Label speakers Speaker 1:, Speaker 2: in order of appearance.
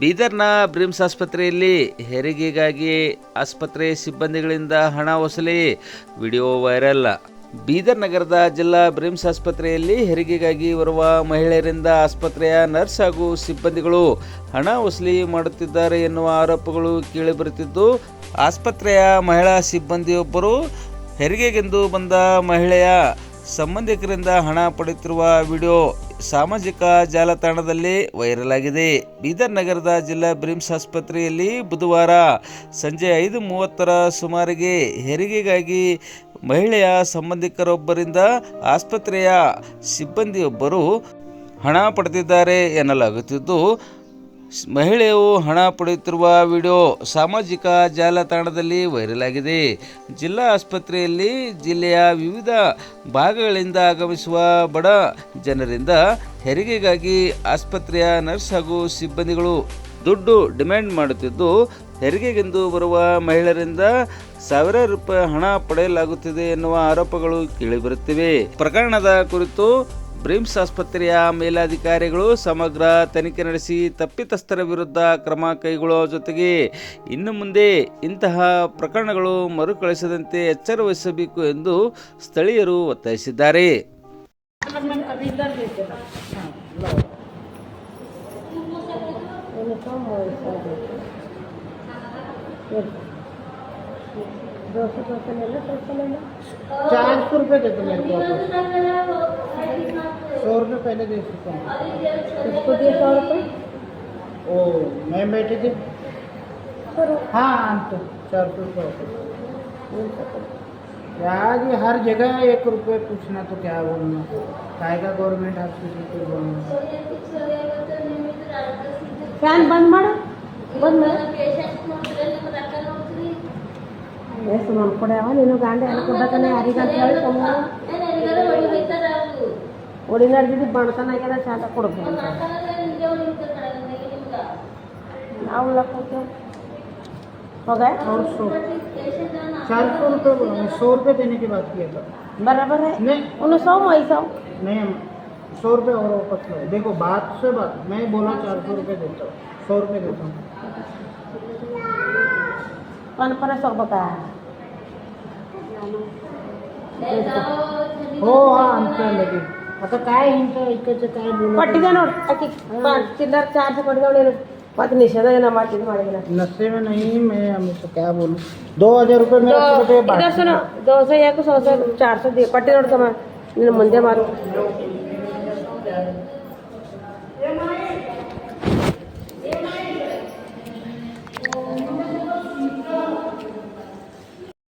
Speaker 1: ಬೀದರ್ನ BRIMS ಆಸ್ಪತ್ರೆಯಲ್ಲಿ ಹೆರಿಗೆಗಾಗಿ ಆಸ್ಪತ್ರೆ ಸಿಬ್ಬಂದಿಗಳಿಂದ ಹಣ ವಸೂಲಿ ವಿಡಿಯೋ ವೈರಲ್. ಬೀದರ್ ನಗರದ ಜಿಲ್ಲಾ ಬ್ರಿಮ್ಸ್ ಆಸ್ಪತ್ರೆಯಲ್ಲಿ ಹೆರಿಗೆಗಾಗಿ ಬರುವ ಮಹಿಳೆಯರಿಂದ ಆಸ್ಪತ್ರೆಯ ನರ್ಸ್ ಹಾಗೂ ಸಿಬ್ಬಂದಿಗಳು ಹಣ ವಸೂಲಿ ಮಾಡುತ್ತಿದ್ದಾರೆ ಎನ್ನುವ ಆರೋಪಗಳು ಕೇಳಿಬರುತ್ತಿದ್ದು, ಆಸ್ಪತ್ರೆಯ ಮಹಿಳಾ ಸಿಬ್ಬಂದಿಯೊಬ್ಬರು ಹೆರಿಗೆಗೆಂದು ಬಂದ ಮಹಿಳೆಯ ಸಂಬಂಧಿಕರಿಂದ ಹಣ ಪಡೆಯುತ್ತಿರುವ ವಿಡಿಯೋ ಸಾಮಾಜಿಕ ಜಾಲತಾಣದಲ್ಲಿ ವೈರಲ್ ಆಗಿದೆ. ಬೀದರ್ ನಗರದ ಜಿಲ್ಲಾ ಬ್ರಿಮ್ಸ್ ಆಸ್ಪತ್ರೆಯಲ್ಲಿ ಬುಧವಾರ ಸಂಜೆ 5:30 ಸುಮಾರಿಗೆ ಹೆರಿಗೆಗಾಗಿ ಮಹಿಳೆಯ ಸಂಬಂಧಿಕರೊಬ್ಬರಿಂದ ಆಸ್ಪತ್ರೆಯ ಸಿಬ್ಬಂದಿಯೊಬ್ಬರು ಹಣ ಪಡೆದಿದ್ದಾರೆ ಎನ್ನಲಾಗುತ್ತಿದ್ದು, ಮಹಿಳೆಯು ಹಣ ಪಡೆಯುತ್ತಿರುವ ವಿಡಿಯೋ ಸಾಮಾಜಿಕ ಜಾಲತಾಣದಲ್ಲಿ ವೈರಲ್ ಆಗಿದೆ. ಜಿಲ್ಲಾ ಆಸ್ಪತ್ರೆಯಲ್ಲಿ ಜಿಲ್ಲೆಯ ವಿವಿಧ ಭಾಗಗಳಿಂದ ಆಗಮಿಸುವ ಬಡ ಜನರಿಂದ ಹೆರಿಗೆಗಾಗಿ ಆಸ್ಪತ್ರೆಯ ನರ್ಸ್ ಹಾಗೂ ಸಿಬ್ಬಂದಿಗಳು ದುಡ್ಡು ಡಿಮ್ಯಾಂಡ್ ಮಾಡುತ್ತಿದ್ದು, ಹೆರಿಗೆಗೆಂದು ಬರುವ ಮಹಿಳೆಯರಿಂದ ಸಾವಿರಾರು ರೂಪಾಯಿ ಹಣ ಪಡೆಯಲಾಗುತ್ತಿದೆ ಎನ್ನುವ ಆರೋಪಗಳು ಕೇಳಿಬರುತ್ತಿವೆ. ಪ್ರಕರಣದ ಕುರಿತು ಬ್ರಿಮ್ಸ್ ಆಸ್ಪತ್ರೆಯ ಮೇಲಾಧಿಕಾರಿಗಳು ಸಮಗ್ರ ತನಿಖೆ ನಡೆಸಿ ತಪ್ಪಿತಸ್ಥರ ವಿರುದ್ಧ ಕ್ರಮ ಕೈಗೊಳ್ಳುವ ಜೊತೆಗೆ ಇನ್ನು ಮುಂದೆ ಇಂತಹ ಪ್ರಕರಣಗಳು ಮರುಕಳಿಸದಂತೆ ಎಚ್ಚರ ವಹಿಸಬೇಕು ಎಂದು ಸ್ಥಳೀಯರು ಒತ್ತಾಯಿಸಿದ್ದಾರೆ.
Speaker 2: ₹400 देते मेरे को, 100 रुपये पहले दे चुका हूँ.
Speaker 3: किसको दिए 100 रुपये?
Speaker 2: ओ मैं बैठी थी. हाँ तो 400 रुपये. यार ये हर जगह 1 रुपये पूछना तो क्या बोलना, कायगा गवर्नमेंट हॉस्पिटल को बोलना.
Speaker 3: ಫ್ಯಾನ್ ಬಂದ್ ಮಾಡು, ಬಂದ್ ಮಾಡು. ಎಷ್ಟು ಮಾಡ್ಕೊಡ್ಯಾವ ನೀನು ಗಾಂಡ ಎಲ್ಲ ಕೊಡ್ತಾನೆ ಯಾರಿಗಂತ ಹೇಳಿ ಒಡಿನಾಡ್ದಿದ್ದು ಬಣತನಾಗ್ಯದ ಚಾಟ ಕೊಡ್ಬೇಕು ನಾವು ಹೋಗ್ತೇವೆ हो गए
Speaker 2: और 400 रुपये बोला, मैं 100 रुपये देने की बात किया था.
Speaker 3: बराबर है.
Speaker 2: नहीं
Speaker 3: उन्हें 100 ऐसा
Speaker 2: नहीं, 100 रुपये और वापस लो. देखो बात से बात, मैं बोला 400 रुपये देता हूँ, 100 रुपये देता हूँ.
Speaker 3: पर 100 बताया
Speaker 2: हो हाँ अंतर लगे. आता काय हिंट इकडचं काय बोलू
Speaker 3: पट्टी नोट चिल्लर चार्ज पड़ मत निषेध ना मार्केट मारेगा
Speaker 2: नशे में नहीं. मैं हमेशा क्या बोलूँ, 2000 रुपये मेरे
Speaker 3: इधर सुनो 200 100 400 पट्टी नोट कमा मुंदे मारो